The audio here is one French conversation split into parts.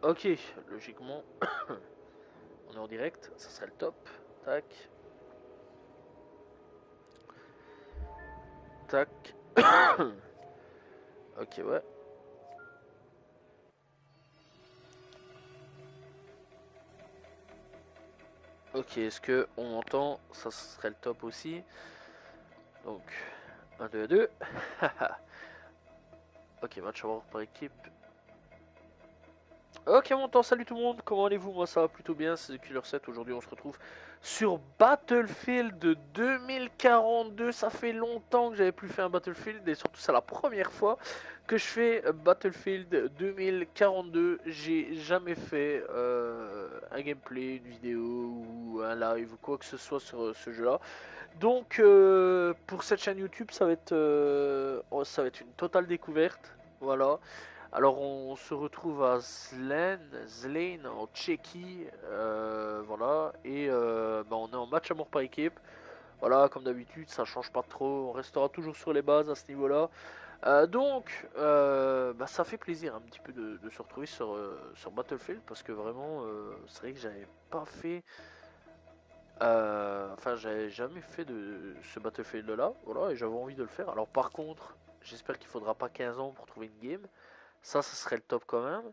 Ok, logiquement, on est en direct, ça serait le top. Tac, tac. Ok, ouais. Ok, est-ce que on m'entend? Ça serait le top aussi. Donc, 1, 2, 2. Ok, match à voir par équipe. Ok, mon temps, salut tout le monde, comment allez-vous? Moi ça va plutôt bien, c'est Killer 7. Aujourd'hui on se retrouve sur Battlefield 2042. Ça fait longtemps que j'avais plus fait un Battlefield et surtout c'est la première fois que je fais Battlefield 2042. J'ai jamais fait un gameplay, une vidéo ou un live ou quoi que ce soit sur ce jeu-là. Donc pour cette chaîne YouTube ça va être une totale découverte. Voilà. Alors on se retrouve à Zlane en Tchéquie, voilà, et bah, on est en match à mort par équipe. Voilà, comme d'habitude, ça change pas trop, on restera toujours sur les bases à ce niveau-là. Bah, ça fait plaisir un petit peu de se retrouver sur Battlefield parce que vraiment, c'est vrai que j'avais pas fait, enfin j'avais jamais fait de ce Battlefield-là, voilà, et j'avais envie de le faire. Alors par contre, j'espère qu'il faudra pas 15 ans pour trouver une game. Ça serait le top quand même.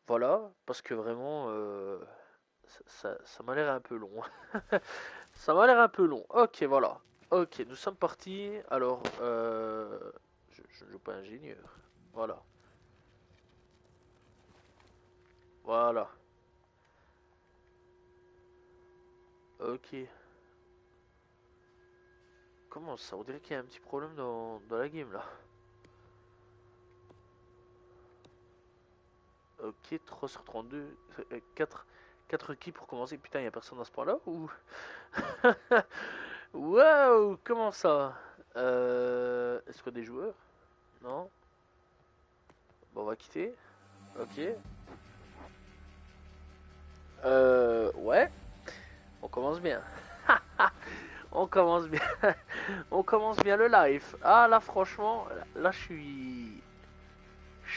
Voilà, parce que vraiment, ça m'a l'air un peu long. Ça m'a l'air un peu long. Ok, voilà. Ok, nous sommes partis. Alors, je ne joue pas ingénieur. Voilà. Voilà. Ok. Comment ça? On dirait qu'il y a un petit problème dans la game là. Ok, 3 sur 32. 4 kills pour commencer. Putain, il y a personne à ce point là ou... Waouh, comment ça? Est-ce qu'il y a des joueurs? Non. Bon, on va quitter. Ok. Ouais. On commence bien. On commence bien. On commence bien le live. Ah là, franchement, là, je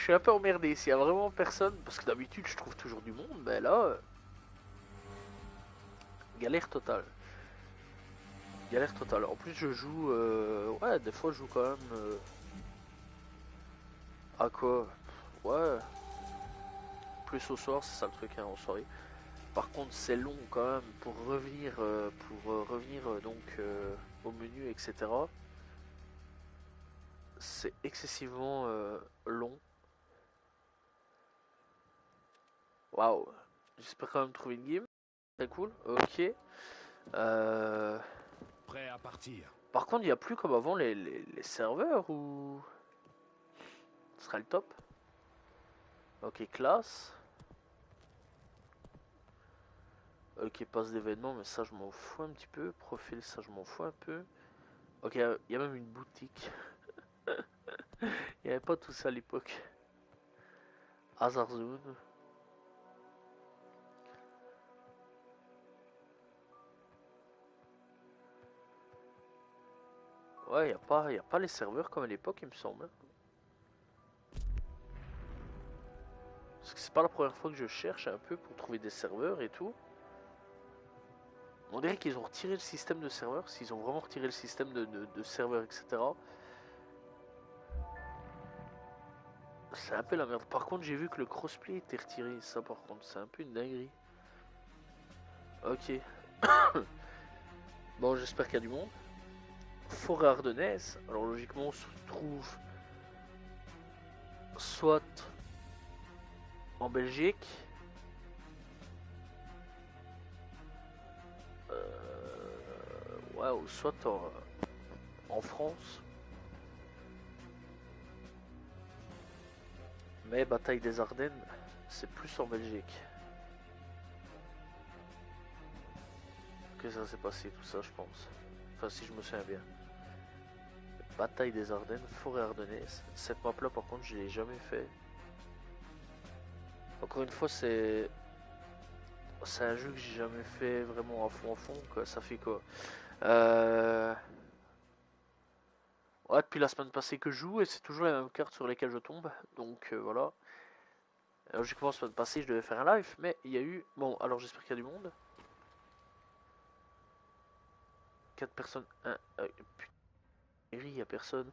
suis un peu emmerdé. S'il y a vraiment personne, parce que d'habitude, je trouve toujours du monde, ben là, galère totale. Galère totale. En plus, je joue. Ouais, des fois, je joue quand même. À quoi? Ouais, plus au soir, c'est ça le truc, hein, en soirée. Par contre, c'est long quand même pour revenir donc au menu, etc. C'est excessivement long. Waouh. J'espère quand même trouver une game. Très cool. Ok. Euh, Prêt à partir. Par contre, il n'y a plus comme avant les serveurs ou... Ce serait le top. Ok, classe. Ok, passe d'événements, mais ça je m'en fous un petit peu. Profil, ça je m'en fous un peu. Ok, il y a même une boutique. Il n'y avait pas tout ça à l'époque. Hazard Zone. Ouais, y a pas les serveurs comme à l'époque, il me semble. Parce que c'est pas la première fois que je cherche un peu pour trouver des serveurs et tout. On dirait qu'ils ont retiré le système de serveurs, s'ils ont vraiment retiré le système de serveurs, etc. C'est un peu la merde. Par contre, j'ai vu que le crossplay était retiré. Ça, par contre, c'est un peu une dinguerie. Ok. Bon, j'espère qu'il y a du monde. Forêt ardennaise. Alors, logiquement, on se trouve soit en Belgique. Ouais, ou soit en France. Mais bataille des Ardennes, c'est plus en Belgique que ça s'est passé, tout ça, je pense. Enfin, si je me souviens bien. Bataille des Ardennes, forêt ardennaise. Cette map là, par contre, je l'ai jamais fait. Encore une fois, c'est un jeu que j'ai jamais fait vraiment à fond, quoi. Ça fait quoi? Euh... Ouais, depuis la semaine passée que je joue, et c'est toujours les mêmes cartes sur lesquelles je tombe. Donc voilà. Logiquement, semaine passée, je devais faire un live, mais il y a eu... Bon, alors j'espère qu'il y a du monde. 4 personnes... putain, il y a personne.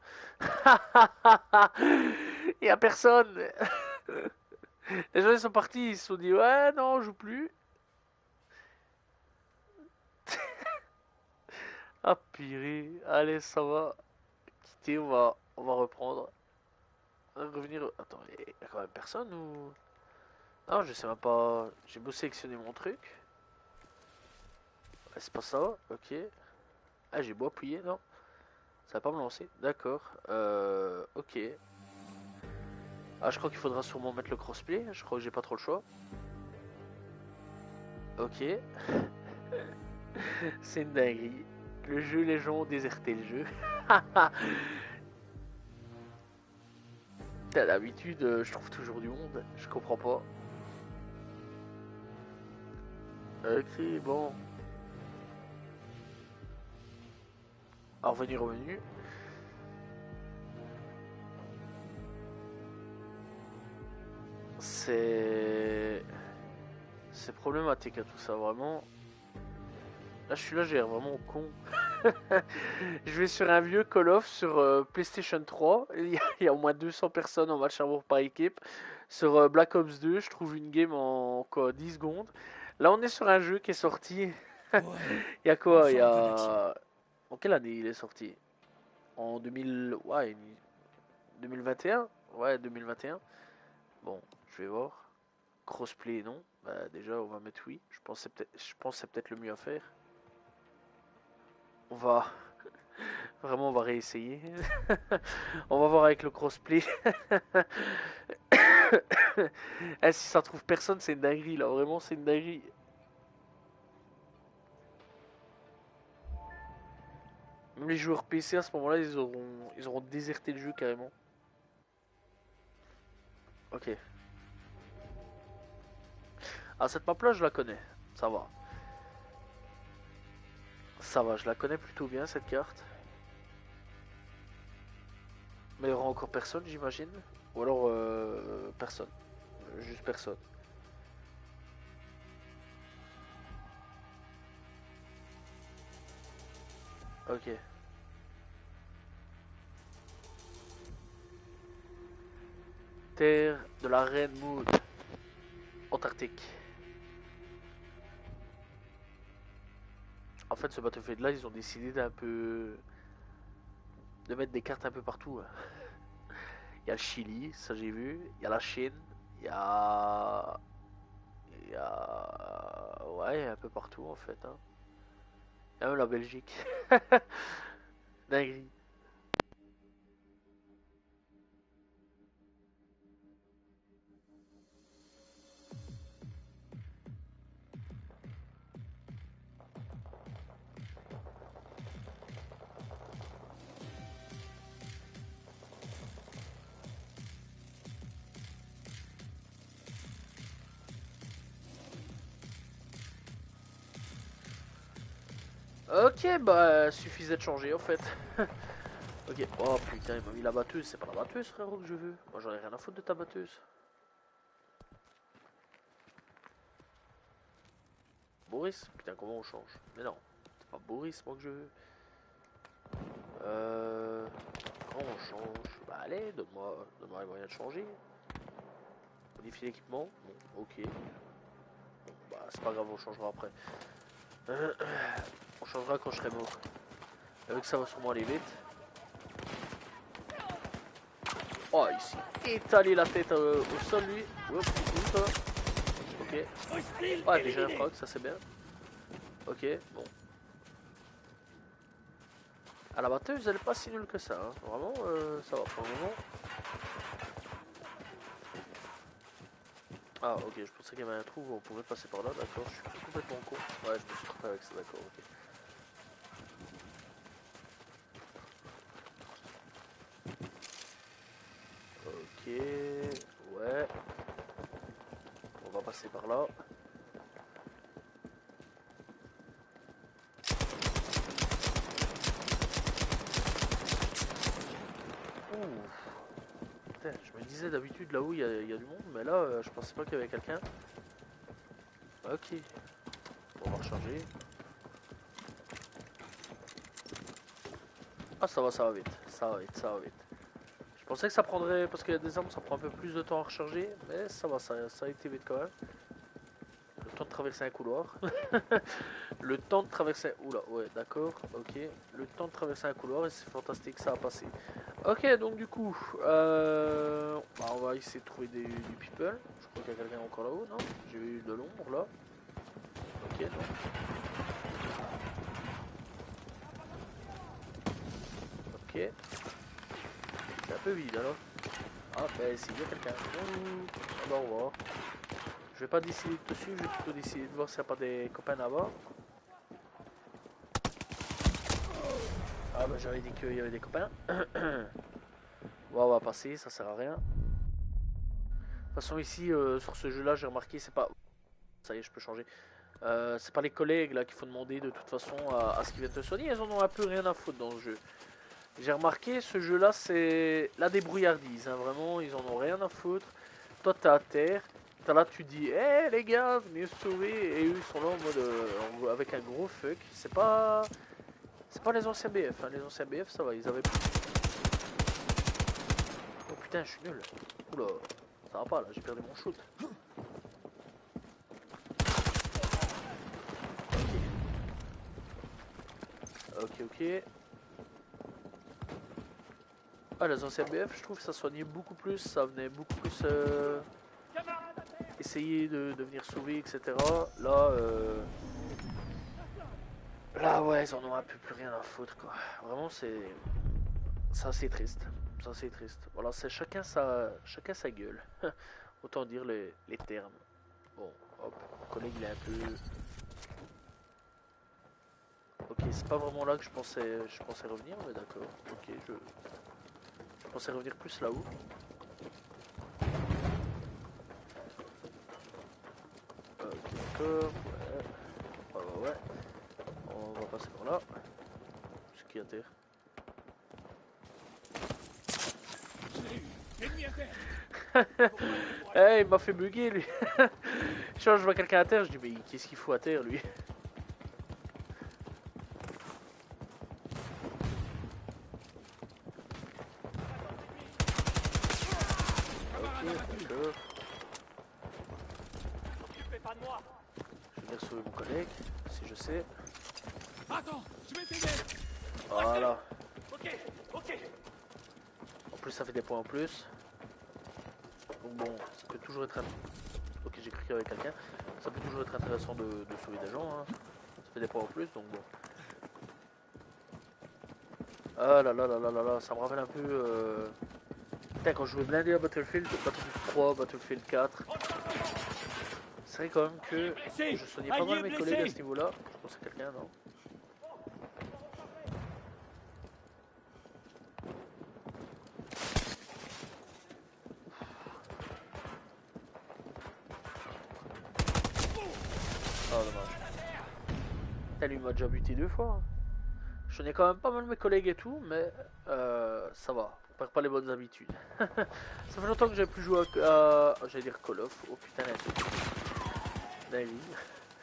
Il y a personne. Les gens, ils sont partis, ils se sont dit, ouais, non, on joue plus. Ah, purée. Allez, ça va. Quitter, on va reprendre. Revenir... Attends, il y a quand même personne ou... Non, je sais même pas... J'ai beau sélectionner mon truc. Ouais, c'est pas ça, ok. Ah, j'ai beau appuyer, non. Ça va pas me lancer, d'accord. Ok. Ah, je crois qu'il faudra sûrement mettre le crossplay. Je crois que j'ai pas trop le choix. Ok. C'est une dinguerie. Le jeu, les gens ont déserté le jeu. T'as l'habitude, je trouve toujours du monde. Je comprends pas. Ok, bon. Alors, revenir au menu. C'est... C'est problématique à tout ça, vraiment. Là, je suis là, j'ai l'air vraiment con. Je vais sur un vieux Call of sur PlayStation 3. Il y a au moins 200 personnes en match à mort par équipe. Sur Black Ops 2, je trouve une game en quoi, 10 secondes. Là, on est sur un jeu qui est sorti. Il y a quoi? Il y a. En quelle année il est sorti? En 2000. Ouais, 2021? Ouais, 2021. Bon, je vais voir. Crossplay, non. Bah, déjà, on va mettre oui. Je pense que c'est peut-être le mieux à faire. On va. Vraiment, on va réessayer. On va voir avec le crossplay. Eh, si ça trouve personne, c'est une dinguerie là. Vraiment, c'est une dinguerie. Même les joueurs PC à ce moment-là, ils auront déserté le jeu carrément. Ok. Ah, cette map-là, je la connais. Ça va. Ça va, je la connais plutôt bien cette carte. Mais il y aura encore personne, j'imagine. Ou alors personne. Juste personne. Ok. Terre de la Reine Mood. Antarctique. En fait, ce Battlefield là, ils ont décidé d'un peu. De mettre des cartes un peu partout. Il y a le Chili, ça j'ai vu. Il y a la Chine. Il y a. Il y a. Ouais, un peu partout en fait. Hein. Il y a même la Belgique. Dinguerie. Ok, bah suffisait de changer en fait. Ok, oh putain, il m'a mis la batteuse. C'est pas la batteuse, frérot, que je veux. Moi j'en ai rien à foutre de ta batteuse. Boris? Putain, comment on change? Mais non, c'est pas Boris, moi que je veux. Comment on change? Bah allez, donne-moi les moyens de changer. Modifier l'équipement? Bon, ok. Bon, bah c'est pas grave, on changera après. On changera quand je serai mort. Avec ça va sûrement aller vite. Oh, ici. Étaler la tête au sol, lui. Oups, ça. Ok. Ah, déjà un frag, ça c'est bien. Ok, bon. À la batteuse, elle est pas si nulle que ça. Hein. Vraiment, ça va pour le moment. Ah, ok, je pensais qu'il y avait un trou où on pouvait passer par là, d'accord. Je suis complètement con. Ouais, je me suis trompé avec ça, d'accord, ok. Ok, ouais. On va passer par là. Ouh. Putain, je me disais disais d'habitude là-haut il y a du monde, mais là je pensais pas qu'il y avait quelqu'un. Ok, on va recharger. Ah ça va vite, ça va vite, ça va vite. Je pensais que ça prendrait, parce qu'il y a des armes ça prend un peu plus de temps à recharger, mais ça va, ça a été vite quand même. Le temps de traverser un couloir. Le temps de traverser... Oula, ouais, d'accord, ok. Le temps de traverser un couloir et c'est fantastique, ça a passé. Ok, donc du coup, bah, on va essayer de trouver du people. Je crois qu'il y a quelqu'un encore là-haut, non? J'ai eu de l'ombre là. Ok, non. Ok. C'est un peu vide alors. Ah, ben s'il y a quelqu'un. Ah bah, on va voir. Je vais pas décider dessus, je vais plutôt décider de voir s'il n'y a pas des copains là-bas. Ah bah j'avais dit qu'il y avait des copains. Bon, on va passer, ça sert à rien. De toute façon ici, sur ce jeu là, j'ai remarqué, c'est pas... Ça y est, je peux changer. C'est pas les collègues là qu'il faut demander de toute façon à ce qu'ils viennent te soigner, ils en ont un peu rien à foutre dans ce jeu. J'ai remarqué, ce jeu là, c'est la débrouillardise, hein, vraiment, ils en ont rien à foutre. Toi t'es à terre, t'es là, tu dis, hé hey, les gars, venez se sauver, et eux ils sont là en mode, avec un gros fuck. C'est pas les anciens BF, hein. Les anciens BF ça va, ils avaient... Oh putain, je suis nul. Oula, ça va pas là, j'ai perdu mon shoot. Ok. Ah, les anciens BF, je trouve que ça soignait beaucoup plus, ça venait beaucoup plus essayer de venir sauver, etc. Là, ouais, ils en ont un peu plus rien à foutre, quoi. Vraiment, c'est assez triste. C'est assez triste. Voilà, c'est chacun sa gueule. Autant dire les termes. Bon, hop, mon collègue, il est un peu... Ok, c'est pas vraiment là que je pensais revenir, mais d'accord. Ok, je pensais revenir plus là-haut. Ok, d'accord. Ouais. On va passer par là. C'est qui à terre? Eh, il m'a fait bugger lui. Je vois quelqu'un à terre, je dis mais qu'est-ce qu'il fout à terre lui? Ok, d'accord. Je vais venir sauver mon collègue, si je sais. Attends, je vais t'aider. Voilà. Ok. En plus ça fait des points en plus. Donc bon, ça peut toujours être... Ok, j'ai cru qu'il y avait quelqu'un. Ça peut toujours être intéressant de sauver des gens, hein. Ça fait des points en plus, donc bon. Ah là, ça me rappelle un peu... Putain, quand je jouais blindé à Battlefield 3, Battlefield 4, c'est vrai quand même que je soignais pas mal mes collègues à ce niveau-là. Je pense à quelqu'un, non? Ah, dommage. Putain, lui m'a déjà buté 2 fois, hein. Je soignais quand même pas mal mes collègues et tout, mais ça va. On perd pas les bonnes habitudes. Ça fait longtemps que j'ai plus joué à... J'allais dire Call of. Oh putain, la truc. Dingue.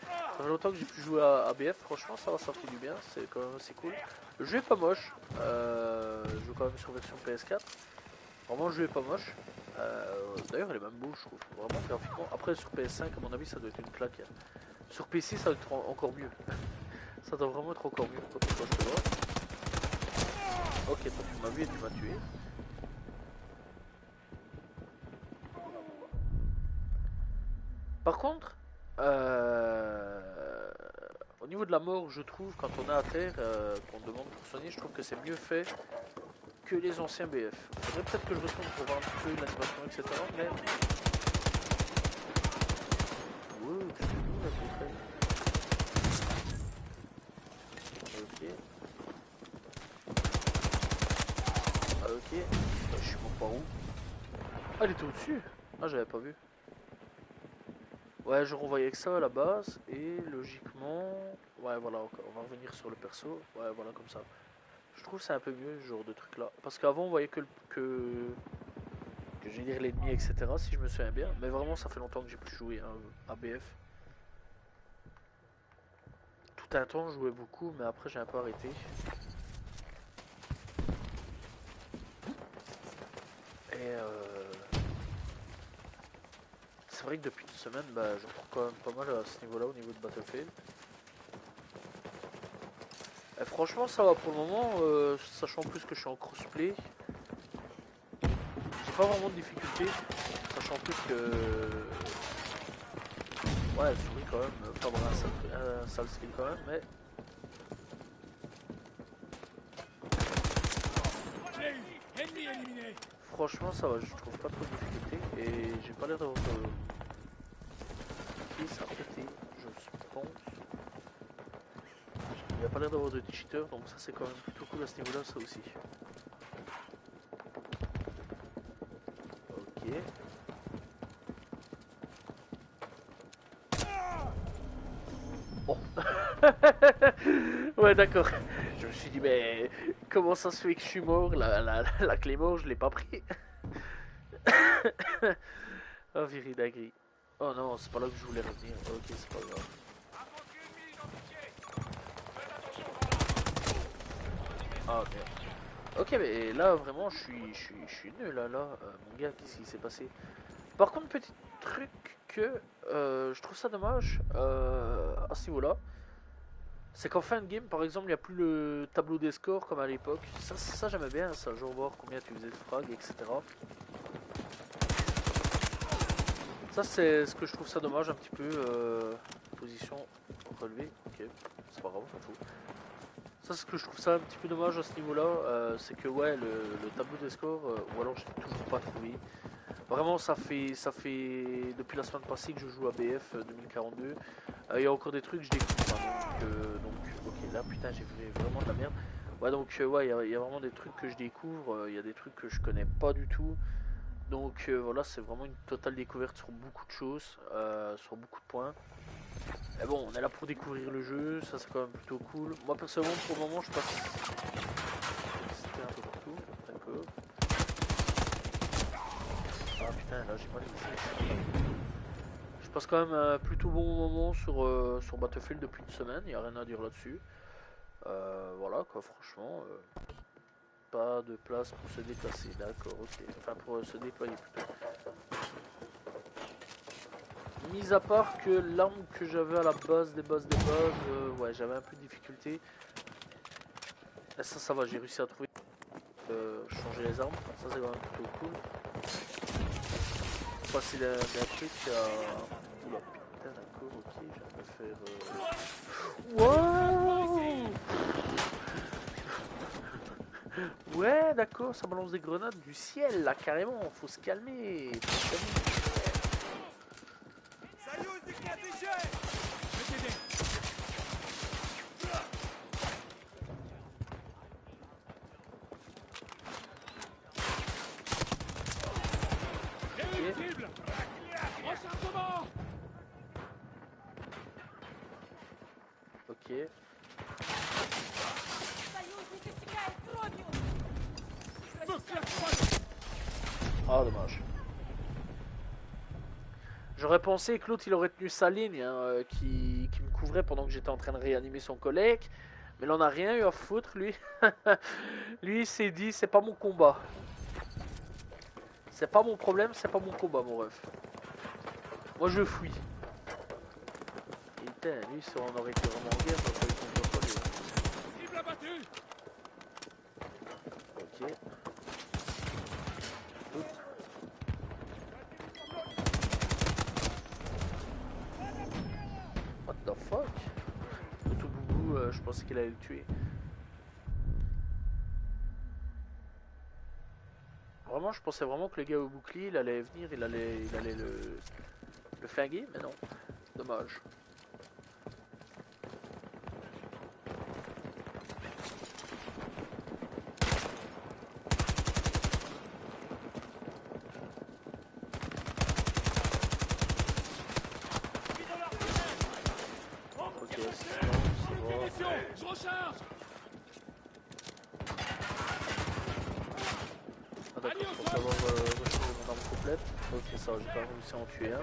Ça fait longtemps que j'ai plus joué à BF, franchement ça va, ça fait du bien, c'est quand même assez cool. Le jeu est pas moche, je joue quand même sur version PS4, vraiment le jeu est pas moche. D'ailleurs il est même beau je trouve, vraiment graphiquement. Après sur PS5 à mon avis ça doit être une claque. Sur PC ça doit être encore mieux, ça doit vraiment être encore mieux. Ok, toi je te vois. Ok, toi tu m'as vu et tu m'as tué. Par contre, au niveau de la mort, je trouve, quand on est à terre, qu'on demande pour soigner, je trouve que c'est mieux fait que les anciens BF. Faudrait peut-être que je retourne pour voir un petit peu l'animation, etc. Mais... Wow, je suis où là, ok. Ok. Je suis mort par où? Ah, elle était au-dessus. Ah, j'avais pas vu. Ouais, je revoyais que ça à la base. Et logiquement... Ouais, voilà, on va revenir sur le perso. Ouais, voilà, comme ça. Je trouve que c'est un peu mieux, ce genre de truc là. Parce qu'avant, on voyait que que j'ai lire l'ennemi, etc. si je me souviens bien. Mais vraiment, ça fait longtemps que j'ai plus joué à BF. Tout un temps, je jouais beaucoup, mais après j'ai un peu arrêté. Et c'est vrai que depuis une semaine, bah, je prends quand même pas mal à ce niveau-là, au niveau de Battlefield. Et franchement, ça va pour le moment, sachant plus que je suis en crossplay. J'ai pas vraiment de difficulté, sachant plus que... Ouais, souris quand même, pas vraiment un sale skill quand même, mais... Ennemi éliminé. Franchement, ça va, je trouve pas trop de difficulté, et j'ai pas l'air d'avoir de... ça a pété, je pense. Il n'y a pas l'air d'avoir de cheater, donc ça c'est quand même plutôt cool à ce niveau-là, ça aussi. Ok. Bon. Ouais, d'accord. Je me suis dit, mais comment ça se fait que je suis mort? La clé mort, je l'ai pas pris. Oh, viridagri. Oh non, c'est pas là que je voulais revenir. Ok, c'est pas grave. Ah merde. Ok, mais là vraiment, je suis nul là. Mon gars, qu'est-ce qui s'est passé? Par contre, petit truc que je trouve ça dommage à ce niveau-là, c'est qu'en fin de game, par exemple, il n'y a plus le tableau des scores comme à l'époque. Ça j'aimais bien, ça, genre voir combien tu faisais de frags, etc. Ça, c'est ce que je trouve ça dommage un petit peu. Position relevée, ok, c'est pas grave, on s'en fout. Ça, c'est ce que je trouve ça un petit peu dommage à ce niveau-là, c'est que ouais, le tableau des scores, ou alors j'ai toujours pas trouvé. Vraiment, ça fait depuis la semaine passée que je joue à BF 2042. Il y a encore des trucs que je découvre. Donc, ok, là, putain, j'ai fait vraiment de la merde. Ouais, donc, ouais, il y a vraiment des trucs que je découvre. Il y a des trucs que je connais pas du tout. Donc, voilà, c'est vraiment une totale découverte sur beaucoup de choses, sur beaucoup de points. Mais bon, on est là pour découvrir le jeu. Ça, c'est quand même plutôt cool. Moi, personnellement, pour le moment, je passe. C'était un peu partout. D'accord. Ah putain, là j'ai mal visé. Je passe quand même un plutôt bon moment sur Battlefield depuis une semaine, il n'y a rien à dire là-dessus. Voilà quoi, franchement, pas de place pour se déplacer, d'accord, ok. Enfin pour se déployer plutôt. Mis à part que l'arme que j'avais à la base des bases, ouais j'avais un peu de difficulté. Et ça va, j'ai réussi à trouver changer les armes, ça c'est quand même plutôt cool. Passer d'un truc à... Oula putain d'accord, ok, je vais me faire... Wow. Ouais d'accord, ça balance des grenades du ciel là carrément, faut se calmer. Ok. Ah dommage. J'aurais pensé que l'autre il aurait tenu sa ligne hein, qui me couvrait pendant que j'étais en train de réanimer son collègue. Mais il en a rien eu à foutre lui. Lui il s'est dit c'est pas mon combat. C'est pas mon problème, c'est pas mon combat mon ref. Moi je fuis. Et putain, lui si on aurait été vraiment en guerre, ça aurait été une bonne Cible abattue. Ok. What the fuck? Le tout boubou, je pensais qu'il allait le tuer. Vraiment, je pensais vraiment que le gars au bouclier, il allait venir, il allait le flinguer, mais non. Dommage. Ok, c'est bon. Je recharge. Ah d'accord, faut savoir retrouver mon arme complète. Ok, ça, j'ai quand même réussi à en tuer un.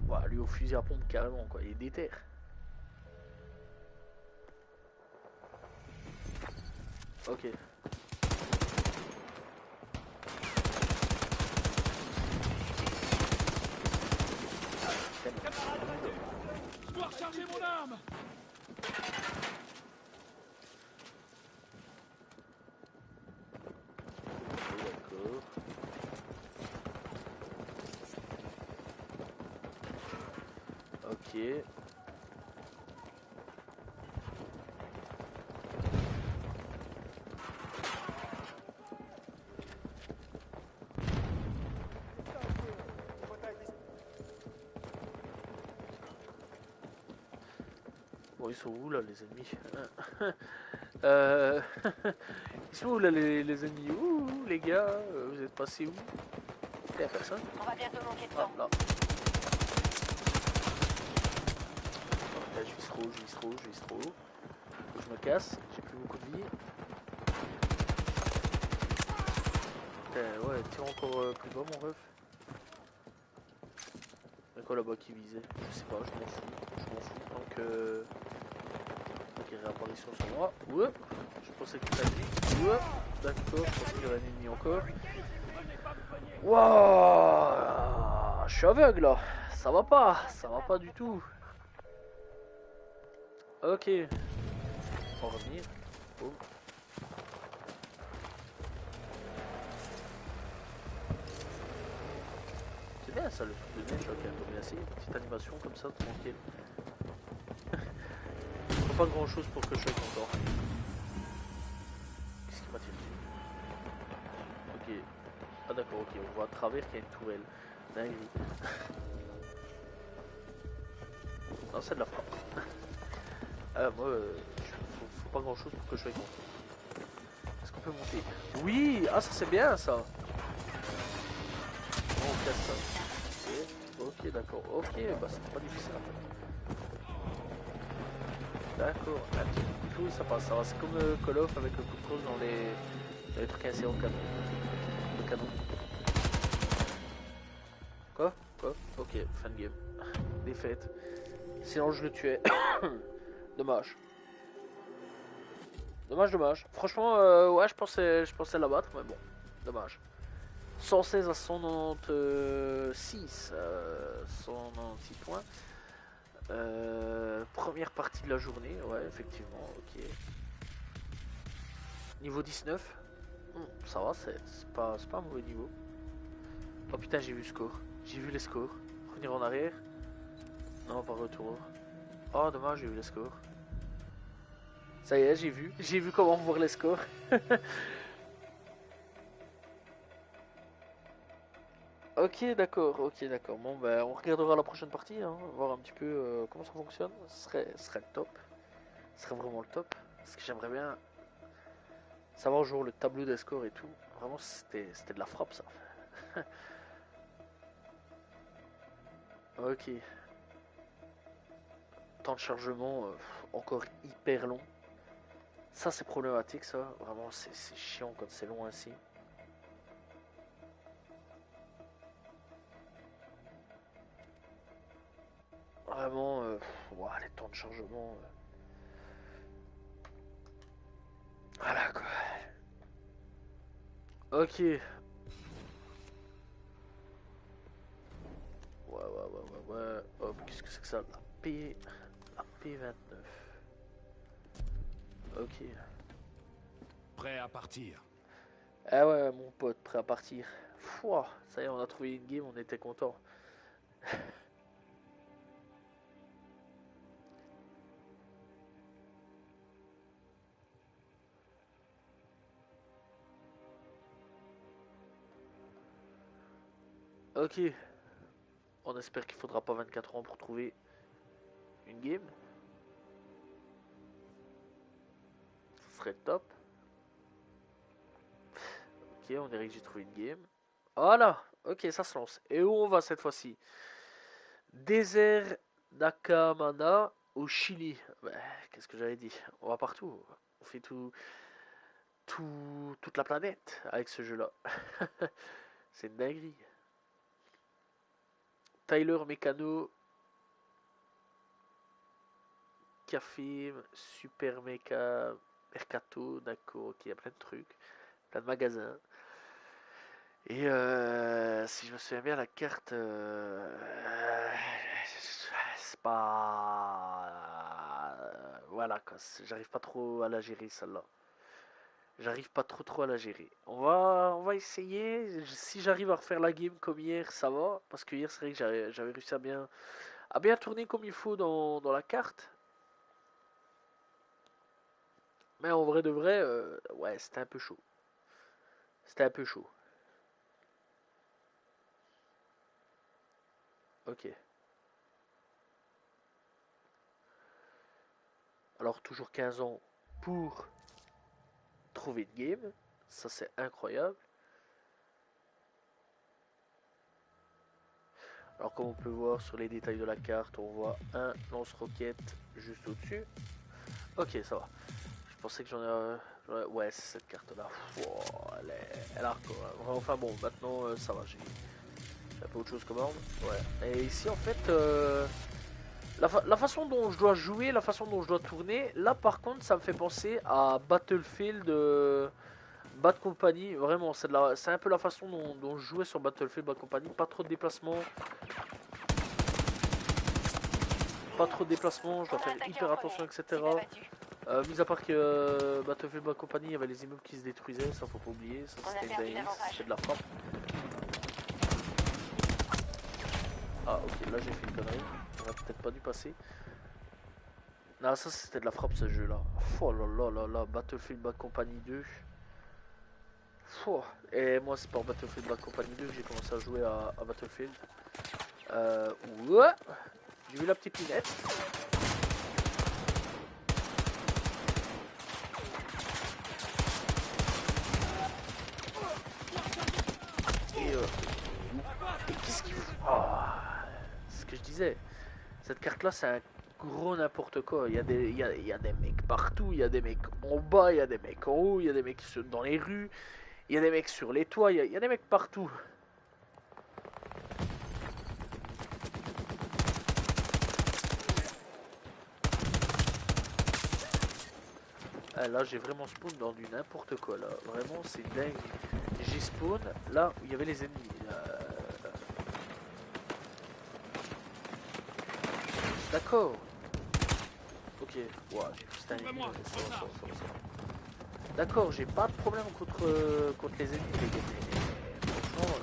Ouais, lui au fusil à pompe carrément quoi, il est déter. Ok. Je dois recharger mon arme. D'accord. Ok. Bon, ils sont où là les ennemis? euh... Ils sont où là les ennemis? Ouh les gars, vous êtes passés où? Y'a personne? On va bientôt manquer de Ah temps. là. Oh, là je vis trop, je vis trop, je vis trop. Faut que je me casse, j'ai plus beaucoup de vie. Putain, ouais, tire encore plus bas mon ref. Y'a quoi là-bas qui visait? Je sais pas, je m'en fous. Je m'en fous tant que... Ok, réapparition sur moi. Oups, je pensais que tu dit. Oups, d'accord, je pensais qu'il y avait un ennemi encore. Wouah, je suis aveugle là. Ça va pas du tout. Ok, on va revenir. Oh. C'est bien ça le truc de neige qui a tombé assez. Petite animation comme ça, tranquille. Pas grand chose pour que je sois encore. Qu'est-ce qui m'a-t-il dit? Ok. Ah d'accord, ok, on voit à travers qu'il y a une tourelle. Dinguerie. Non, c'est de la frappe. Moi, faut pas grand chose pour que je sois content. Est-ce qu'on peut monter? Oui! Ah, ça c'est bien ça! Bon, on casse ça. Ok, d'accord. Ok, bah c'est pas difficile en fait. D'accord, un petit coup de couteau et ça passe. C'est comme Call of avec le couteau dans les trucs cassés en canon. Le canon. Quoi? Quoi? Ok, fin de game. Défaite. Sinon je le tuais. Dommage. Dommage. Franchement, ouais, je pensais l'abattre, mais bon. Dommage. 116 à 196. 196 points. Première partie de la journée, ouais, effectivement, ok. Niveau 19. Ça va, c'est pas un mauvais niveau. Oh putain, j'ai vu le score. J'ai vu les scores. Revenir en arrière. Non, pas retour. Oh, dommage, j'ai vu les scores. Ça y est, j'ai vu. J'ai vu comment voir les scores. Ok, d'accord, ok, d'accord. Bon, ben, on regardera la prochaine partie, hein, voir un petit peu comment ça fonctionne. Ce serait le top. Ce serait vraiment le top. Parce que j'aimerais bien savoir genre le tableau des scores et tout. Vraiment, c'était de la frappe, ça. Ok. Temps de chargement encore hyper long. Ça, c'est problématique, ça. Vraiment, c'est chiant quand c'est long ainsi. Vraiment, ouah, les temps de chargement. Voilà quoi. Ok. Ouais, ouais, ouais, ouais, ouais. Hop, qu'est-ce que c'est que ça? La P29. Ok. Prêt à partir. Ah ouais, mon pote, prêt à partir. Fouah, ça y est, on a trouvé une game, on était content. Ok. On espère qu'il faudra pas 24 ans pour trouver une game. Ce serait top. Ok, on dirait que j'ai trouvé une game. Voilà. Ok, ça se lance. Et où on va cette fois-ci? Désert d'Acamana au Chili. Bah, qu'est-ce que j'avais dit? On va partout. On fait tout, toute la planète avec ce jeu-là. C'est une dinguerie. Tyler Mécano, Café, Super Mecha, Mercato, d'accord, ok, il y a plein de trucs, plein de magasins. Et si je me souviens bien, la carte, c'est pas... voilà, quoi, j'arrive pas trop à la gérer celle-là. J'arrive pas trop à la gérer. On va essayer. Si j'arrive à refaire la game comme hier, ça va. Parce que hier, c'est vrai que j'avais réussi à bien tourner comme il faut dans la carte. Mais en vrai de vrai, ouais, c'était un peu chaud. C'était un peu chaud. Ok. Alors, toujours 15 ans pour trouver une game. Ça, c'est incroyable. Alors, comme on peut voir sur les détails de la carte, on voit un lance-roquette juste au-dessus. Ok, ça va. Je pensais que ouais, c'est cette carte-là. Elle est hardcore, hein. Enfin bon, maintenant, ça va. J'ai un peu autre chose comme arme. Ouais. Et ici, en fait, la façon dont je dois jouer, la façon dont je dois tourner, là, par contre, ça me fait penser à Battlefield... Bad Company, vraiment, c'est un peu la façon dont je jouais sur Battlefield Bad Company. Pas trop de déplacements. Pas trop de déplacements, je dois faire hyper attention, etc. Mis à part que Battlefield Bad Company, il y avait les immeubles qui se détruisaient, ça faut pas oublier. Ça c'était de la frappe. Ah ok, là j'ai fait une connerie. J'aurais peut-être pas dû passer. Non, ça c'était de la frappe ce jeu là. Oh là là là là, Battlefield Bad Company 2. Et moi c'est par Battlefield Bad Company 2 que j'ai commencé à jouer à Battlefield. Ouais. J'ai vu la petite lunette. Et qu'est-ce qu'il faut... Oh, c'est ce que je disais. Cette carte là c'est un gros n'importe quoi. Il y a des mecs partout. Il y a des mecs en bas, il y a des mecs en haut, il y a des mecs dans les rues. Il y a des mecs sur les toits, il y a des mecs partout. Ah, là j'ai vraiment spawn dans du n'importe quoi là. Vraiment c'est dingue. J'ai spawn là où il y avait les ennemis. D'accord. Ok. Wow, j'ai vu un ennemi. D'accord, j'ai pas de problème contre les ennemis les gars. Mais franchement,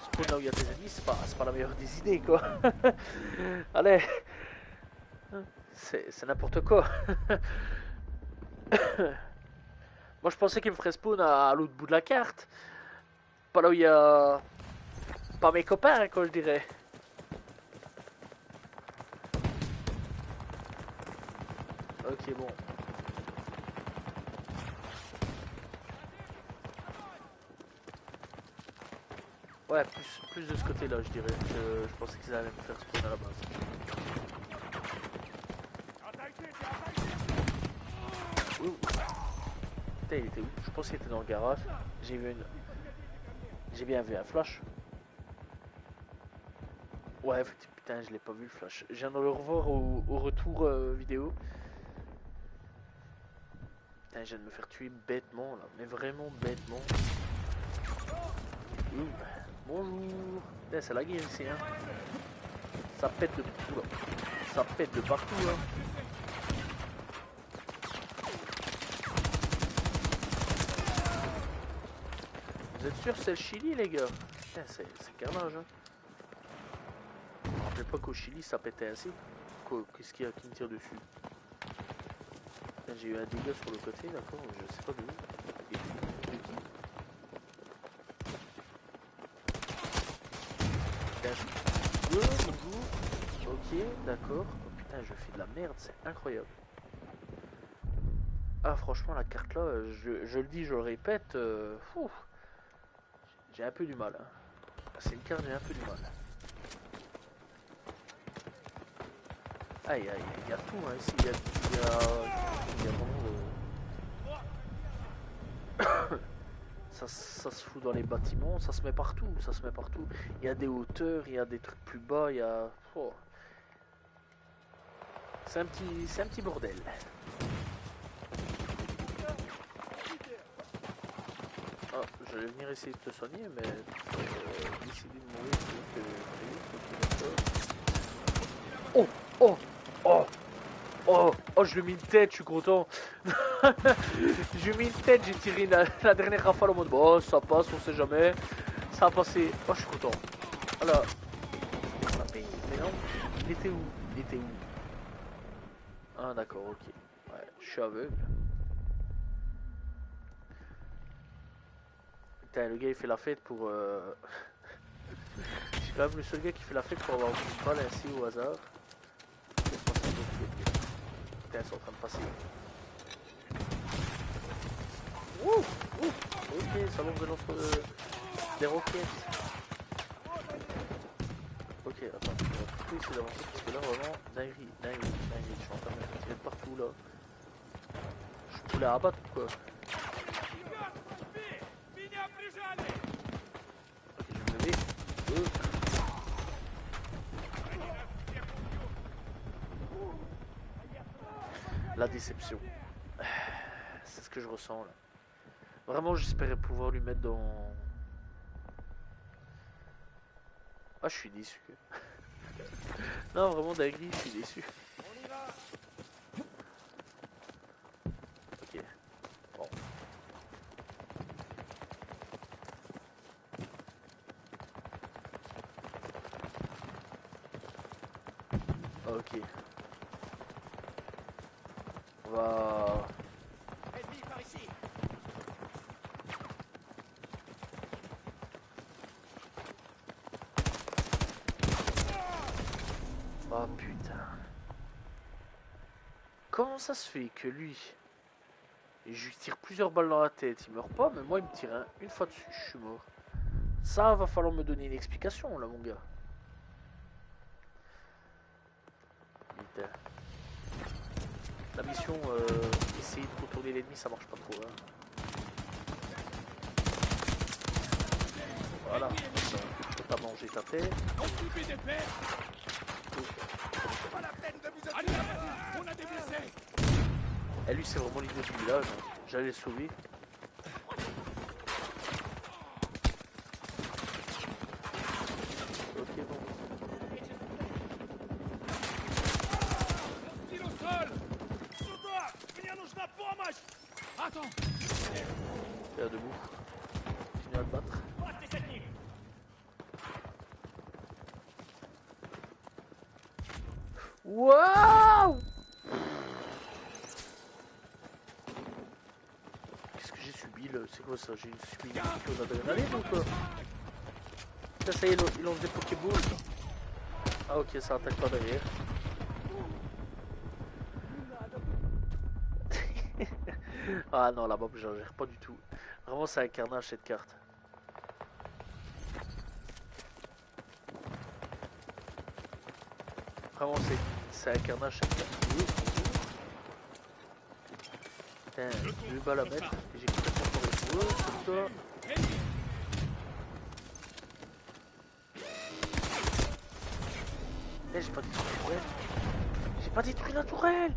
spawn là où il y a des ennemis, c'est pas la meilleure des idées quoi. Allez. C'est n'importe quoi. Moi je pensais qu'il me ferait spawn à l'autre bout de la carte. Pas là où il y a... Pas mes copains quoi je dirais. Ok bon. Ouais plus de ce côté là je dirais. Je pensais qu'ils allaient me faire spawn à la base. Ouh. Putain il était où? Je pense qu'il était dans le garage. J'ai bien vu un flash. Ouais, putain, je l'ai pas vu le flash. Je viens de le revoir au retour vidéo. Putain, je viens de me faire tuer bêtement là, mais vraiment bêtement. Ouh. Bonjour. Putain, c'est la guerre ici, hein. Ça pète de partout là. Ça pète de partout là. Vous êtes sûr c'est le Chili les gars? Putain, c'est carnage hein. Je me rappelais pas qu'au Chili ça pétait ainsi. Qu'est-ce qu'il y a qui me tire dessus? J'ai eu un dégât sur le côté, d'accord, je sais pas de où. Et de qui? Bonjour. Ok, d'accord. Oh putain, je fais de la merde, c'est incroyable. Ah, franchement, la carte là, je le dis, je le répète, j'ai un peu du mal. Hein. C'est une carte, j'ai un peu du mal. Aïe, aïe, il y a tout hein, ici, il y a vraiment... ça se fout dans les bâtiments, ça se met partout, ça se met partout. Il y a des hauteurs, il y a des trucs plus bas, il y a... Oh. C'est un petit bordel. Ah, j'allais venir essayer de te soigner, mais décider de mourir oh, oh, oh, oh, oh, je lui ai mis une tête, je suis content. J'ai mis une tête, j'ai tiré la dernière rafale en mode bon, ça passe, on sait jamais. Ça a passé. Oh, je suis content. Voilà. Mais non, il était où? Il était où? Ah, d'accord, ok. Ouais, je suis aveugle. Putain, le gars il fait la fête pour. C'est quand même le seul gars qui fait la fête pour avoir une balle ainsi au hasard. Putain, ils sont en train de passer. Ouh, ouh. Ok, ça lance de notre. Des roquettes. Ok, attends, on va plutôt essayer d'avancer parce que là vraiment, dinguerie, je suis en train de me tirer de partout là. Je suis poulet à abattre ou quoi? Ok, je vais me lever. La déception. C'est ce que je ressens là. Vraiment, j'espérais pouvoir lui mettre dans... Ah, je suis déçu. Non, vraiment, dinguerie, je suis déçu. Ok. Bon. Ok. On va... Oh putain. Comment ça se fait que lui... Et je lui tire plusieurs balles dans la tête, il meurt pas, mais moi il me tire une fois dessus, je suis mort. Ça va falloir me donner une explication là mon gars. Putain. La mission, essayer de contourner l'ennemi, ça marche pas trop. Hein. Voilà, t'as mangé ta tête. Et lui, c'est vraiment l'idée du village. Hein. J'allais le sauver. Ok, bon. Attends. Tiens, debout. Continue à le battre. Waouh! Qu'est-ce que j'ai subi là? C'est quoi ça? J'ai subi une piqûre d'adrénaline ou quoi? Là, ça y est, il lance des Pokéballs. Ah ok, ça attaque pas derrière. Ah non, la mob, j'en gère pas du tout. Vraiment, c'est un carnage cette carte. Vraiment, c'est un carnage cette carte. Putain, 2 balles à mettre. Et j'ai complètement foiré. Ouais, comme toi. Eh, j'ai pas détruit la tourelle. J'ai pas détruit la tourelle.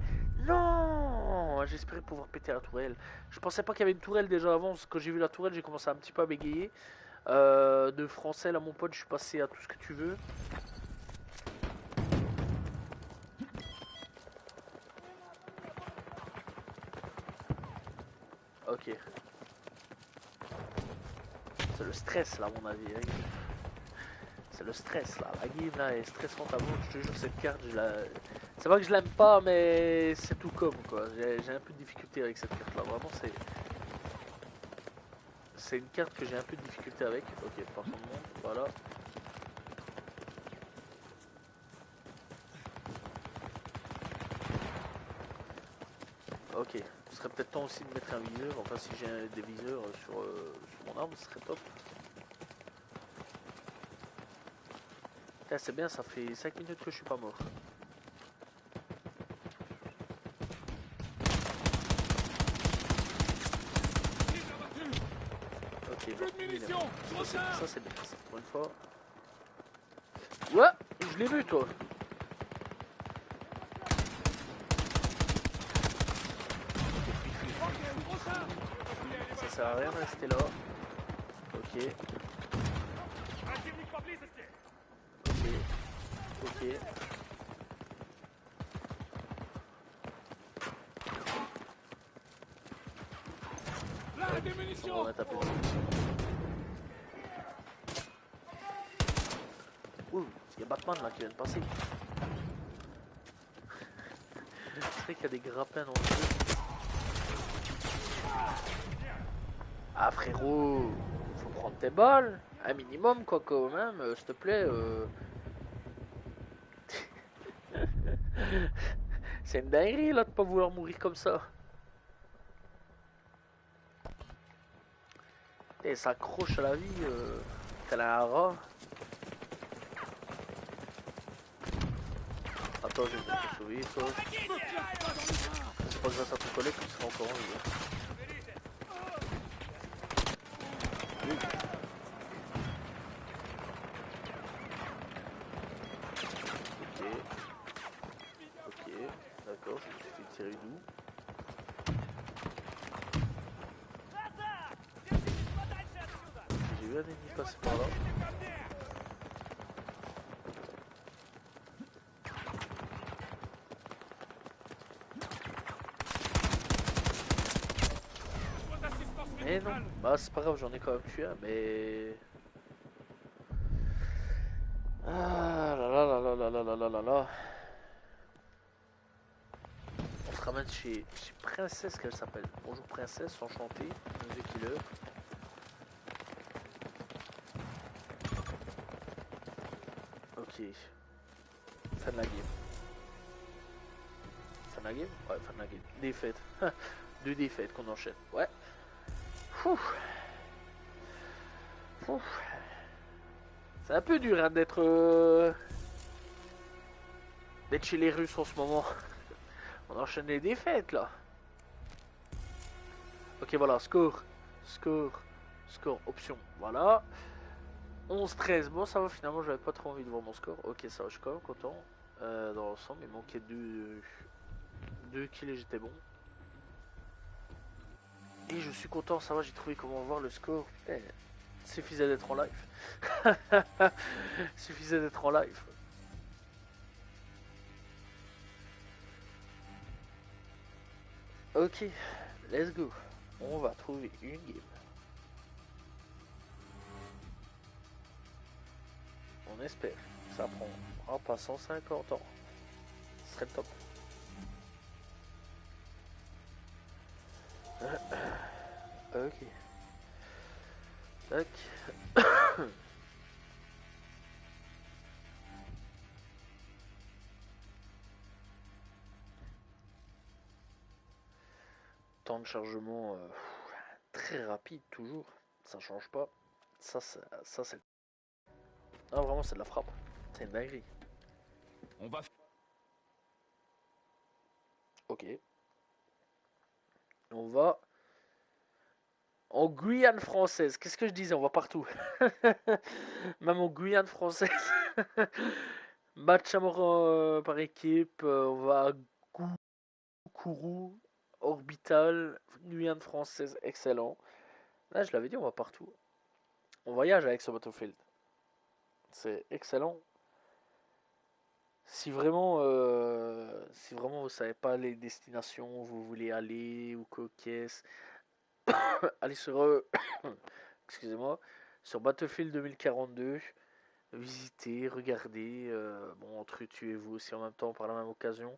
Non, j'espérais pouvoir péter la tourelle. Je pensais pas qu'il y avait une tourelle déjà avant. Quand j'ai vu la tourelle, j'ai commencé un petit peu à bégayer. De français là, mon pote, je suis passé à tout ce que tu veux. Ok. C'est le stress là, à mon avis. Hein. C'est le stress là. La game là est stressante à mort. Je te jure, cette carte, c'est pas que je l'aime pas, mais c'est tout comme quoi. J'ai un peu de difficulté avec cette carte là. Vraiment, c'est une carte que j'ai un peu de difficulté avec. Ok, par contre, voilà. Ok, ce serait peut-être temps aussi de mettre un viseur. Enfin, si j'ai des viseurs sur mon arme, ce serait top. C'est bien, ça fait 5 minutes que je suis pas mort. Ok. Ça c'est bien, ça pour une fois. Ouais, je l'ai vu toi. Ça sert à rien de rester là. Ok. Ok. Ok. On va taper. Ouh, il y a Batman là qui vient de passer. C'est vrai qu'il y a des grappins dans le jeu. Ah frérot, faut prendre tes balles. Un minimum quoi quand même, s'il te plaît. C'est une dinguerie là de pas vouloir mourir comme ça. Et ça accroche à la vie, tel un rat. Attends, je vais te sauver toi. C'est pas grâce à ton collègue que tu seras encore en vie. Ok, d'accord, je me suis fait tirer d'où? J'ai vu un ennemi passer par là. Mais non, bah c'est pas grave, j'en ai quand même tué un, mais... Ah là là là là là là là là là là. On se ramène chez Princesse qu'elle s'appelle. Bonjour Princesse, enchantée, The Killer. Ok. Fin de la game. Fin de la game? Ouais, fin de la game. Défaite. 2 défaites qu'on enchaîne. Ouais. C'est un peu dur hein, d'être chez les Russes en ce moment. On enchaîne les défaites là. Ok voilà, score. Score, option. Voilà. 11-13. Bon ça va finalement, j'avais pas trop envie de voir mon score. Ok ça va, je suis quand même content. Dans l'ensemble, il manquait 2 kills et j'étais bon. Et je suis content, ça va, j'ai trouvé comment voir le score. Putain, suffisait d'être en live. Suffisait d'être en live. Ok, let's go. On va trouver une game. On espère. Ça prendra pas 150 ans. Ce serait le top. Ok. Tac. Temps de chargement très rapide toujours. Ça change pas. Ça c'est... Ah vraiment c'est de la frappe. C'est une dinguerie. On va... Ok. On va en Guyane française. Qu'est-ce que je disais? On va partout. Même en Guyane française. Match à mort par équipe. On va à Kourou, Orbital, Guyane française. Excellent. Là, je l'avais dit, on va partout. On voyage avec ce Battlefield. C'est excellent. Si vraiment vous savez pas les destinations où vous voulez aller ou quoi qu'est-ce, allez sur excusez-moi, sur Battlefield 2042, visitez, regardez, bon entretuez-vous aussi en même temps par la même occasion.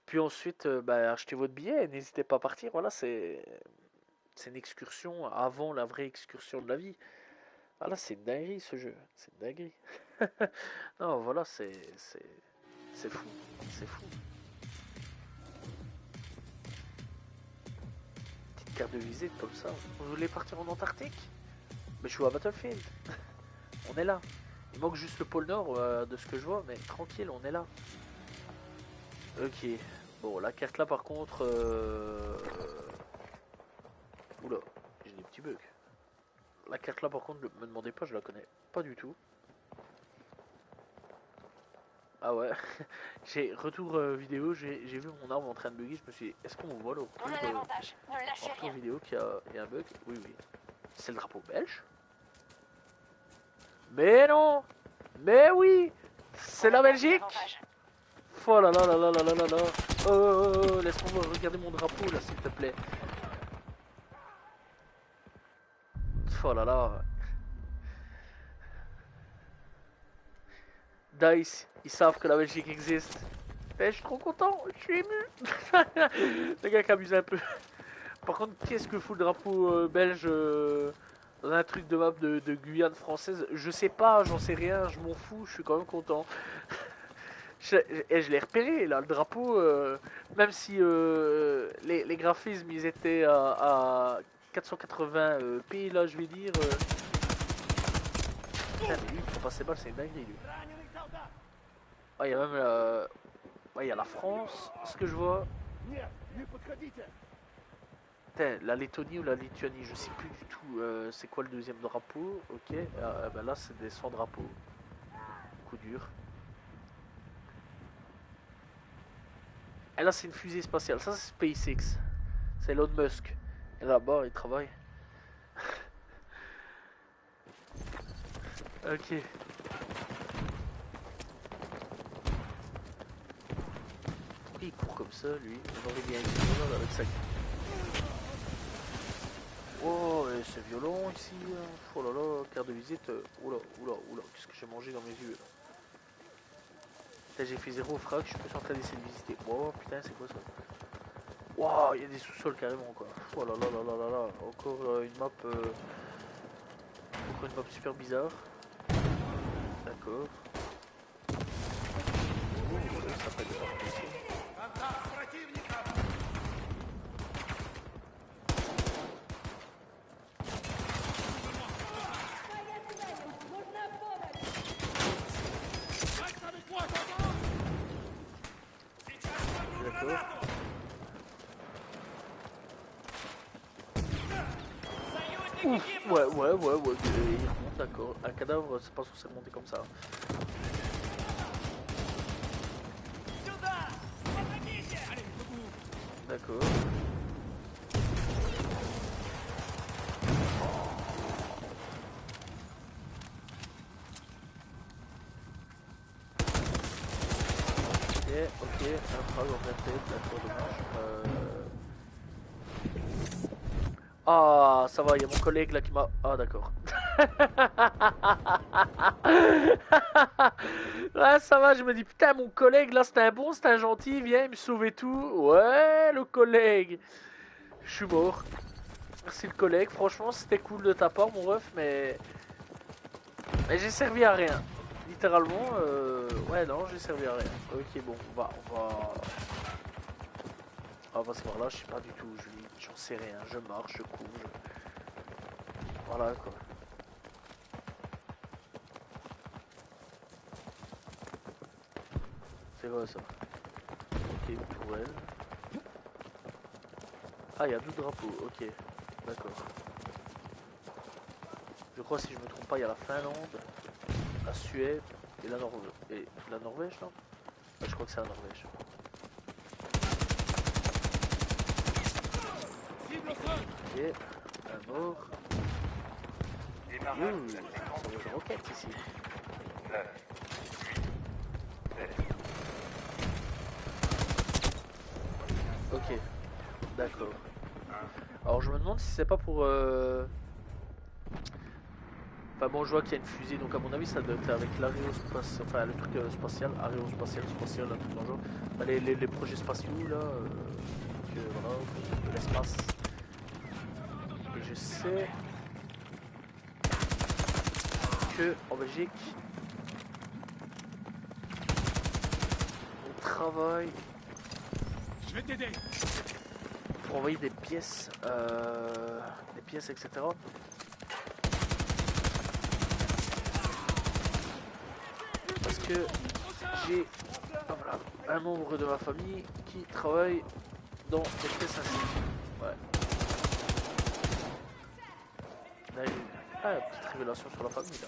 Puis ensuite, achetez votre billet, n'hésitez pas à partir. Voilà, c'est une excursion avant la vraie excursion de la vie. Ah là, c'est une dinguerie ce jeu, c'est une dinguerie. Non, voilà, c'est fou, c'est fou. Petite carte de visite comme ça. Vous voulez partir en Antarctique? Mais je suis à Battlefield. On est là. Il manque juste le pôle Nord de ce que je vois, mais tranquille, on est là. Ok. Bon, la carte là par contre... Oula, j'ai des petits bugs. La carte là par contre, me demandez pas, je la connais pas du tout. Ah ouais, j'ai retour vidéo, j'ai vu mon arme en train de bugger, je me suis dit, est-ce qu'on voit le On a un avantage, ne lâchez retour rien. vidéo qu'il y a un bug? Oui, oui. C'est le drapeau belge? Mais non! Mais oui! C'est On la a perdu Belgique! l'avantage. Oh là là là là là là là là! Oh, oh, oh, oh, laisse-moi regarder mon drapeau là, s'il te plaît. Oh là là! DICE, ils savent que la Belgique existe. Et je suis trop content, je suis ému! Le gars qui abuse un peu. Par contre, qu'est-ce que fout le drapeau belge dans un truc de map de Guyane française? Je sais pas, j'en sais rien, je m'en fous, je suis quand même content. Et je l'ai repéré là, le drapeau, même si les graphismes ils étaient à 480p là, je vais dire. Putain, mais lui, il prend pas ses balles, c'est une dinguerie lui. Ah, il y a même ouais, il y a la France, ce que je vois. Putain, la Lettonie ou la Lituanie, je sais plus du tout c'est quoi le deuxième drapeau. Ok, bah là c'est des sans drapeaux. Coup dur. Et là c'est une fusée spatiale, ça c'est SpaceX. C'est Elon Musk. Et là-bas il travaille. Ok. Pourquoi il court comme ça lui? On aurait bien écrit avec sa... Oh, c'est violent ici. Oh là là, carte de visite. Oula, oula, oula. Qu'est-ce que j'ai mangé dans mes yeux là? Putain, j'ai fait 0 frac, je suis plus en train d'essayer de visiter. Oh putain, c'est quoi ça? Waouh, il y a des sous-sols carrément quoi. Oh là là là là là là. Encore une map. Encore une map super bizarre. D'accord. Oh, ça peut être parti ici. D'accord. Ouf, ouais, ouais, ouais, ouais, il remonte, d'accord. Un cadavre, c'est pas censé remonter comme ça. D'accord. Ok, un frag en pleine tête, d'accord, dommage. Ah, ça va, il y a mon collègue là qui m'a... Ah, d'accord. Là, ça va, je me dis, putain, mon collègue là, c'est un bon, c'est un gentil, il vient, il me sauve et tout. Ouais, le collègue. Je suis mort. Merci le collègue, franchement, c'était cool de ta part, mon ref, mais j'ai servi à rien. Littéralement, ouais, non, j'ai servi à rien. Ok, bon, on va se voir là, je sais pas du tout où je vis, j'en sais rien, je marche, je cours, voilà quoi. C'est quoi ça? Ok, une tourelle. Ah, il y a 12 drapeaux, ok, d'accord. Je crois, si je me trompe pas, il y a la Finlande, la Suède et la Norvège. Et la Norvège, non? Ah, je crois que c'est la Norvège. Ok, un mort. Ouh, ça va une roquette ici. Ok, d'accord. Alors je me demande si c'est pas pour... Enfin bon, je vois qu'il y a une fusée, donc à mon avis ça doit être avec l'aérospatial, enfin le truc spatial, aérospatial, spatial, un truc dans le genre. Enfin, les projets spatiaux là, voilà, de l'espace. Et je sais que en Belgique, on travaille Je vais t'aider. pour envoyer des pièces, etc. Parce que j'ai voilà, un membre de ma famille qui travaille dans des pièces ainsi. Ouais. Là, Ah, petite révélation sur la famille là.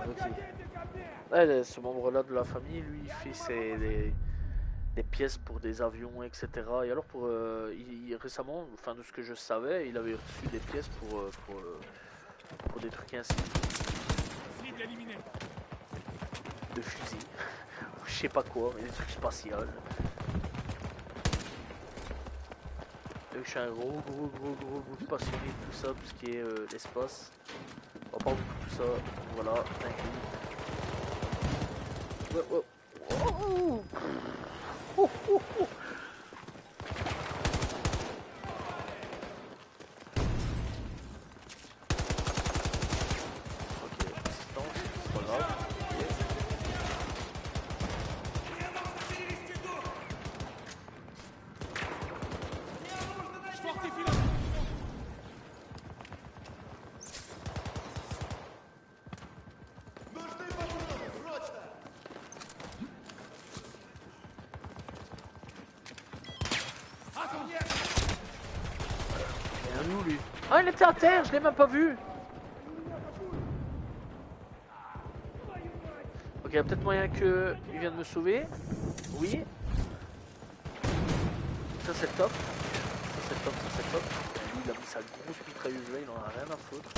Ok. Ouais, ce membre-là de la famille, lui, il fait des pièces pour des avions, etc. Et alors, récemment, enfin de ce que je savais, il avait reçu des pièces pour des trucs ainsi. Cible éliminée. De fusils, je sais pas quoi, mais des trucs spatials. Je suis un gros passionné de tout ça, tout ce qui est l'espace. On parle beaucoup de tout ça, voilà, dingue. Ouais, ouais. Oh, oh, oh, oh. Ok, distance, c'est pas grave. Je fortifie la... Il est où lui? Ah, il était à terre, je l'ai même pas vu. Ok, il y a peut-être moyen qu'il vienne me sauver. Oui. Ça c'est top. Ça c'est top, ça c'est top. Lui, il a mis sa grosse mitrailleuse là, il en a rien à foutre.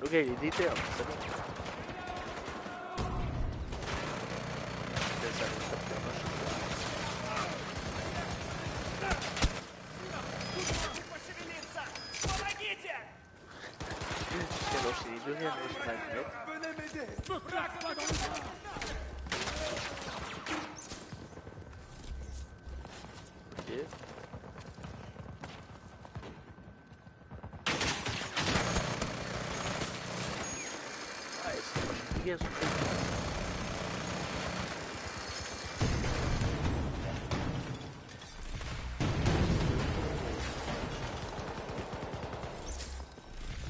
Le gars il est déter, c'est bon. Ça, ça fait un match. C'est les deux réels, je vais mettre. Venez m'aider. Me plaque pas dans le bras. Ok. Ouais, c'est pas bien ce truc.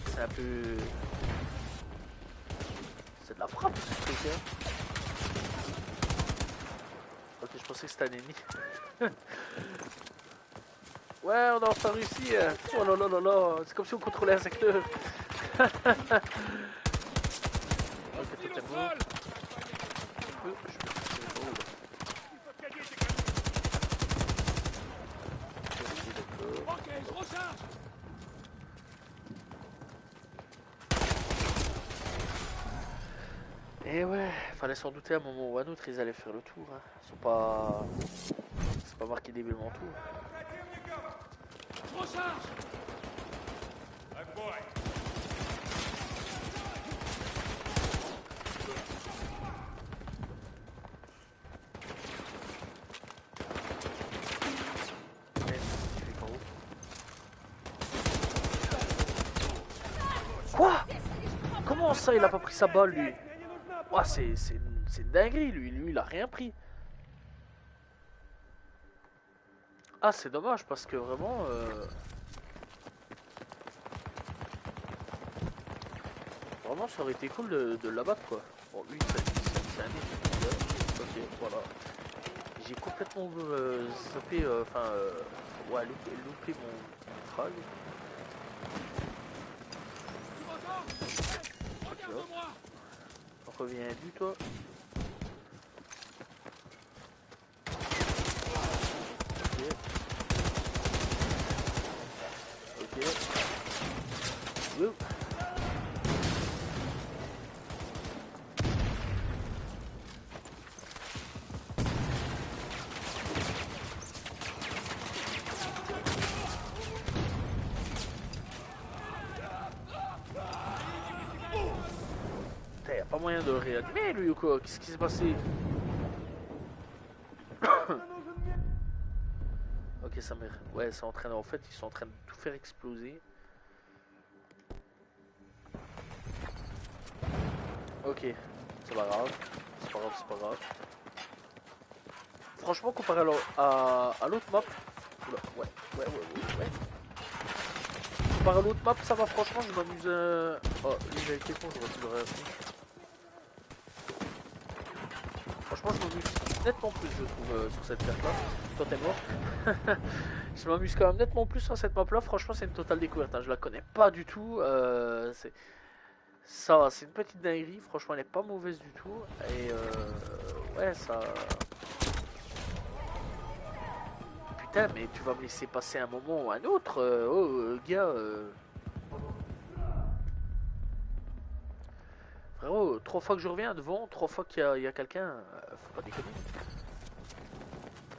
C'est un peu... C'est de la frappe ce truc, hein. Ok, je pensais que c'était un ennemi. Ouais, on a enfin réussi. Oh là là là là, c'est comme si on contrôlait un secteur. Ok, Hostile toi t'es au beau. sol. Je peux Il faut gagner tes camions. d'accord. Ok, je recharge. Et ouais, fallait s'en douter à un moment ou à un autre, ils allaient faire le tour. Hein. C'est pas marqué débilement tout. Je recharge. Отбой. Mais, tu fais par où? Quoi? Comment ça, il a pas pris sa balle, lui? Ouah, c'est une dinguerie, lui. Lui, il a rien pris. Ah, c'est dommage, parce que vraiment... Vraiment, ça aurait été cool de l'abattre, quoi. Bon, lui, c'est un ennemi. Ok, voilà. J'ai complètement zappé, ouais, loupé mon frag. Tu m'entends? Regarde-moi. Reviens du toi. Ok. Ok. Wouh. Putain, y a pas moyen de le réanimer lui ou quoi? Qu'est-ce qui s'est passé? Ok, ça m'a... Ouais, c'est en train de... En fait, ils sont en train de tout faire exploser. Ok, c'est pas grave. C'est pas grave, c'est pas grave. Franchement, comparé à l'autre map... Oula, ouais. Comparé à l'autre map, ça va, franchement, je m'amuse... Oh, lui, il a été con, j'aurais pu le réappeler. franchement, je m'amuse nettement plus, je trouve, sur cette carte-là. Toi, t'es mort. Je m'amuse quand même nettement plus sur cette map-là. Franchement, c'est une totale découverte, hein. Je la connais pas du tout. C'est une petite dinguerie. Franchement, elle est pas mauvaise du tout. Et ouais, ça. Putain, mais tu vas me laisser passer un moment ou un autre. Gars. Frérot, 3 fois que je reviens devant, 3 fois qu'il y a quelqu'un. Faut pas déconner.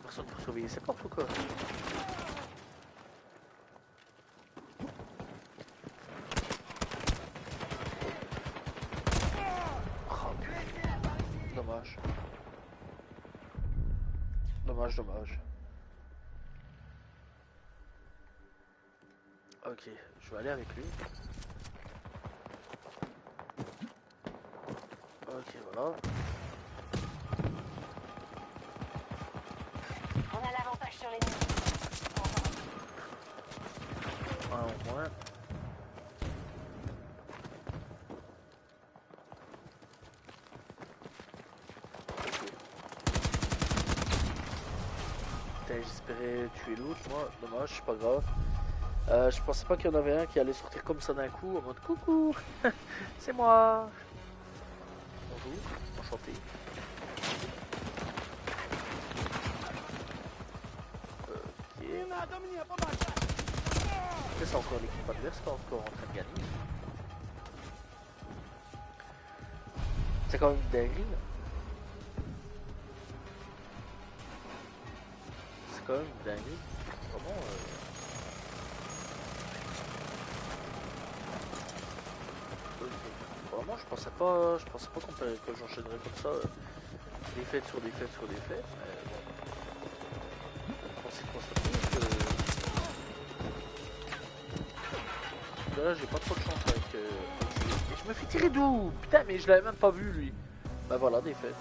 Personne pour surveiller ses portes ou quoi? Oh, putain. Dommage. Dommage, dommage. Ok, je vais aller avec lui. Ok, voilà. On a l'avantage sur l'ennemi. Un au moins. Ok. Putain, j'espérais tuer l'autre, moi. Dommage, c'est pas grave. Je pensais pas qu'il y en avait un qui allait sortir comme ça d'un coup, en mode coucou, c'est moi. Bonjour, enchanté. Ok. C'est encore l'équipe adverse qui est encore en train de gagner. C'est quand même une dinguerie. C'est quand même une dinguerie. Vraiment. Vraiment, je pensais pas que j'enchaînerais comme ça. Défaite sur défaite sur défaite. Mais bon. Force est de constater que là, j'ai pas trop de chance avec. Et je me fais tirer d'où? Putain, mais je l'avais même pas vu lui. Bah voilà, défaite.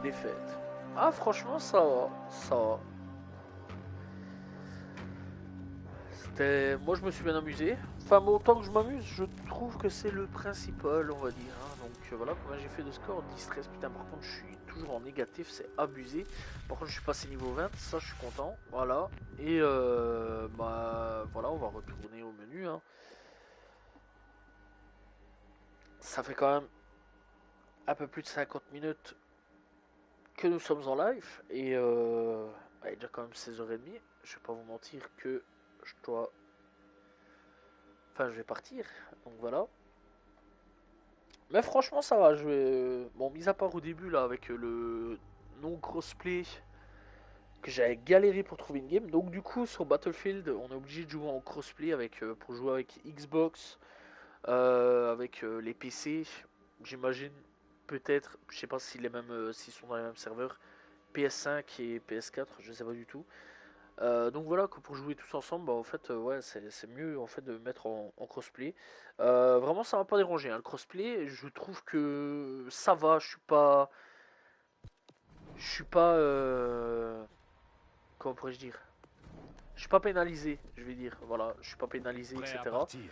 Défaite. Ah, franchement, ça va. Ça va. Moi, je me suis bien amusé. Enfin, mais autant que je m'amuse, je trouve que c'est le principal, on va dire, hein. Donc voilà, combien j'ai fait de score? 10-13. Putain, par contre, je suis toujours en négatif, c'est abusé. Par contre, je suis passé niveau 20, ça, je suis content. Voilà. Et bah voilà, on va retourner au menu, hein. Ça fait quand même un peu plus de 50 minutes que nous sommes en live. Et il est déjà quand même 16h30. Je vais pas vous mentir que je dois. Enfin, je vais partir. Donc voilà. Mais franchement, ça va. Bon, mis à part au début, là, avec le non-crossplay, que j'avais galéré pour trouver une game. Donc, du coup, sur Battlefield, on est obligé de jouer en crossplay pour jouer avec Xbox, avec les PC. J'imagine, peut-être, je sais pas s'ils sont dans les mêmes serveurs, PS5 et PS4, je sais pas du tout. Donc voilà, que pour jouer tous ensemble, bah, en fait, ouais, c'est mieux en fait de mettre en crossplay. Vraiment, ça m'a pas dérangé, hein. Le crossplay, je trouve que ça va. Je suis pas, comment pourrais-je dire? Je suis pas pénalisé, je vais dire. Voilà, je suis pas pénalisé, Prêt à etc. partir.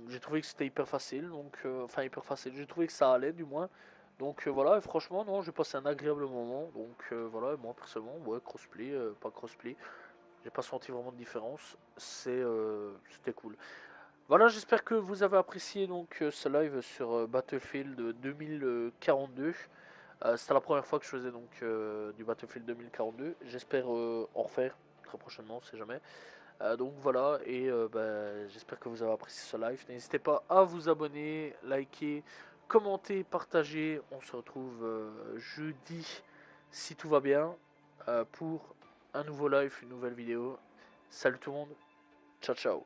J'ai trouvé que c'était hyper facile, donc enfin hyper facile. J'ai trouvé que ça allait du moins. Donc voilà, et franchement, non, j'ai passé un agréable moment. Donc voilà, moi personnellement, ouais, crossplay, pas crossplay. J'ai pas senti vraiment de différence. C'était cool. Voilà, j'espère que vous avez apprécié donc ce live sur Battlefield 2042. C'était la première fois que je faisais donc du Battlefield 2042. J'espère en refaire très prochainement, on sait jamais. Donc voilà, et j'espère que vous avez apprécié ce live. N'hésitez pas à vous abonner, liker, commenter, partager. On se retrouve jeudi, si tout va bien, pour un nouveau live, une nouvelle vidéo. Salut tout le monde, ciao ciao.